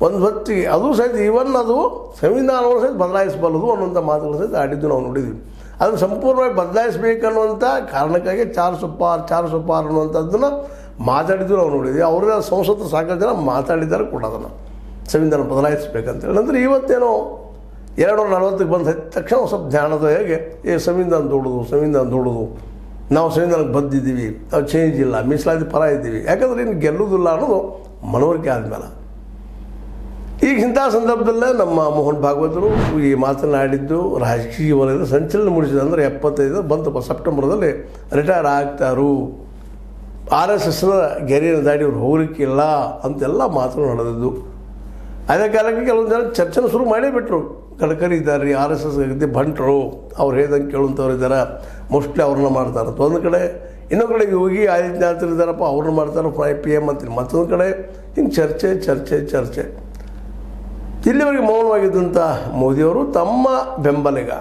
ಒಂದು ಹೊತ್ತಿಗೆ ಅದು ಸಹಿತ ಈವನ್ ಅದು ಸಂವಿಧಾನವನ್ನು ಸಹಿತ ಬದಲಾಯಿಸಬಲ್ಲದು ಅನ್ನುವಂಥ ಮಾತುಗಳು ಸಹಿತ ಆಡಿದ್ದು ನಾವು ನೋಡಿದ್ವಿ. ಅದನ್ನು ಸಂಪೂರ್ಣವಾಗಿ ಬದಲಾಯಿಸಬೇಕನ್ನುವಂಥ ಕಾರಣಕ್ಕಾಗಿ ಚಾರ್ ಸುಪಾರ್ ಅನ್ನುವಂಥದ್ದನ್ನು ಮಾತಾಡಿದ್ದು ನಾವು ನೋಡಿದ್ವಿ. ಅವರ ಸಂಸತ್ತು ಸಾಕಷ್ಟು ಜನ ಮಾತಾಡಿದ್ದಾರೆ ಕೂಡ ಅದನ್ನು ಸಂವಿಧಾನ ಬದಲಾಯಿಸಬೇಕಂತೇಳಿ. ನಂತರ ಇವತ್ತೇನೋ 240ಕ್ಕೆ ಬಂದ ತಕ್ಷಣ ಸ್ವಲ್ಪ ಧ್ಯಾನದ ಹೇಗೆ ಸಂವಿಧಾನ ದೊಡ್ಡದು ನಾವು ಸಂವಿಧಾನಕ್ಕೆ ಬಂದಿದ್ದೀವಿ, ನಾವು ಚೇಂಜ್ ಇಲ್ಲ, ಮೀಸಲಾತಿ ಪರ ಇದ್ದೀವಿ, ಯಾಕಂದರೆ ಇನ್ನು ಗೆಲ್ಲುವುದಿಲ್ಲ ಅನ್ನೋದು ಮನವರಿಕೆ ಆದಮೇಲೆ. ಈಗ ಇಂಥ ಸಂದರ್ಭದಲ್ಲೇ ನಮ್ಮ ಮೋಹನ್ ಭಾಗವತರು ಈ ಮಾತನಾಡಿದ್ದು ರಾಜಕೀಯ ವಲಯದ ಸಂಚಲನ ಮೂಡಿಸಿದೆ. ಅಂದರೆ 75 ಬಂತು ಸೆಪ್ಟೆಂಬರ್ದಲ್ಲಿ ರಿಟೈರ್ ಆಗ್ತಾರು, RSSನ ಗೆರೆಯನ್ನು ದಾಡಿ ಅವ್ರು ಹೋಗಲಿಕ್ಕಿಲ್ಲ ಅಂತೆಲ್ಲ ಮಾತುಗಳು ನಡೆದಿದ್ದು. ಅದೇ ಕಾಲಕ್ಕೆ ಕೆಲವೊಂದು ಜನ ಚರ್ಚೆನ ಶುರು ಮಾಡೇ ಬಿಟ್ಟರು. ಗಡ್ಕರಿ ಇದ್ದಾರೆ, RSS ಗತಿ ಬಂಟರು, ಅವ್ರು ಹೇಳ್ದಂಗೆ ಕೇಳುವಂಥವ್ರು ಇದ್ದಾರೆ, ಮೋಸ್ಟ್ಲಿ ಅವ್ರನ್ನ ಮಾಡ್ತಾರೆ ಅಂತ ಒಂದು ಕಡೆ. ಇನ್ನೊಂದು ಕಡೆ ಯೋಗಿ ಆದಿತ್ಯನಾಥ್ ಇದ್ದಾರಪ್ಪ, ಅವ್ರನ್ನ ಮಾಡ್ತಾರೆ PM ಅಂತೀನಿ. ಮತ್ತೊಂದು ಕಡೆ ಹಿಂಗೆ ಚರ್ಚೆ. ಇಲ್ಲಿವರೆಗೆ ಮೌನವಾಗಿದ್ದಂಥ ಮೋದಿಯವರು ತಮ್ಮ ಬೆಂಬಲಿಗ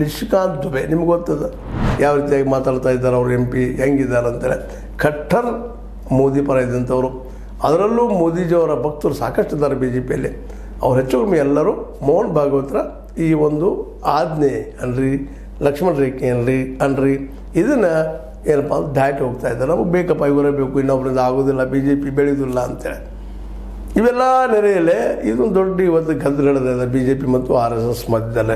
ನಿಶಿಕಾಂತ್ ದುಬೆ, ನಿಮ್ಗೆ ಗೊತ್ತದ ಯಾವ ರೀತಿಯಾಗಿ ಮಾತಾಡ್ತಾ ಇದ್ದಾರೆ, ಅವರು MP ಹೆಂಗಿದ್ದಾರೆ ಅಂತೇಳಿ, ಖಟ್ಟರ್ ಮೋದಿ ಪರ ಇದ್ದಂಥವ್ರು. ಅದರಲ್ಲೂ ಮೋದಿಜಿಯವರ ಭಕ್ತರು ಸಾಕಷ್ಟು ಇದ್ದಾರೆ BJPಯಲ್ಲಿ. ಅವ್ರು ಹೆಚ್ಚು ಕಮ್ಮಿ ಎಲ್ಲರೂ ಮೋಹನ್ ಭಾಗವತರ ಈ ಒಂದು ಆಜ್ಞೆ ಅನ್ರಿ, ಲಕ್ಷ್ಮಣ ರೇಖೆ ಅನ್ರಿ ಇದನ್ನು ಏನಪ್ಪ ಅಂತ ದಾಟಿ ಹೋಗ್ತಾ ಇದ್ದಾರೆ. ನಮಗೆ ಬೇಕಪ್ಪ, ಇವರೇ ಬೇಕು, ಇನ್ನೊಬ್ಬರಿಂದ ಆಗೋದಿಲ್ಲ, BJP ಬೆಳೆಯೋದಿಲ್ಲ ಅಂತೇಳಿ. ಇವೆಲ್ಲ ನೆರೆಯಲ್ಲೇ ಇದೊಂದು ದೊಡ್ಡ ಇವತ್ತು ಗದ್ದಲ ನಡೆದಿದೆ BJP ಮತ್ತು RSS ಮಧ್ಯದಲ್ಲೇ.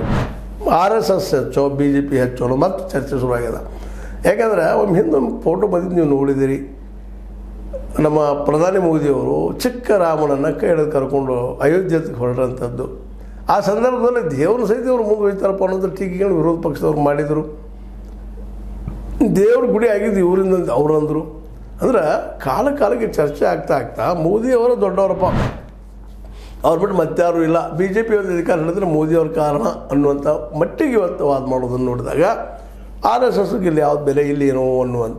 RSS ಹೆಚ್ಚೋ BJP ಹೆಚ್ಚೋ ಅನ್ನೋ ಮತ್ತೆ ಚರ್ಚೆ ಶುರುವಾಗಿದೆ. ಯಾಕಂದರೆ ಒಮ್ಮೆ ಹಿಂದೊಂದು ಫೋಟೋ ಬಂದಿದ್ದು ನೀವು ನೋಡಿದ್ದೀರಿ. ನಮ್ಮ ಪ್ರಧಾನಿ ಮೋದಿಯವರು ಚಿಕ್ಕ ರಾಮನನ್ನು ಕೈ ಹಿಡಿದು ಕರ್ಕೊಂಡು ಅಯೋಧ್ಯೆಗೆ ಹೊರಟಂಥದ್ದು. ಆ ಸಂದರ್ಭದಲ್ಲಿ ದೇವ್ರ ಸಹಿತ ಅವರು ಮುಂದೆ ಹೋಗ್ತಾರಪ್ಪ ಅನ್ನೋದು ಟೀಕೆಗಳು ವಿರೋಧ ಪಕ್ಷದವ್ರು ಮಾಡಿದರು. ದೇವ್ರ ಗುಡಿ ಆಗಿದ್ದು ಇವರಿಂದ ಅವರಂದರು. ಅಂದ್ರೆ ಕಾಲಕ್ಕೆ ಚರ್ಚೆ ಆಗ್ತಾ ಮೋದಿಯವರ ದೊಡ್ಡವರಪ್ಪ, ಅವ್ರು ಬಿಟ್ಟು ಮತ್ತಾರು ಇಲ್ಲ, BJP ಒಂದು ಅಧಿಕಾರ ಹಿಡಿದ್ರೆ ಮೋದಿಯವ್ರ ಕಾರಣ ಅನ್ನುವಂಥ ಮಟ್ಟಿಗೆ ಇವತ್ತು ವಾದ ಮಾಡೋದನ್ನು ನೋಡಿದಾಗ RSSಗೆ ಇಲ್ಲಿ ಯಾವ್ದು ಬೆಲೆ ಇಲ್ಲಿ ಏನೋ ಅನ್ನುವಂಥ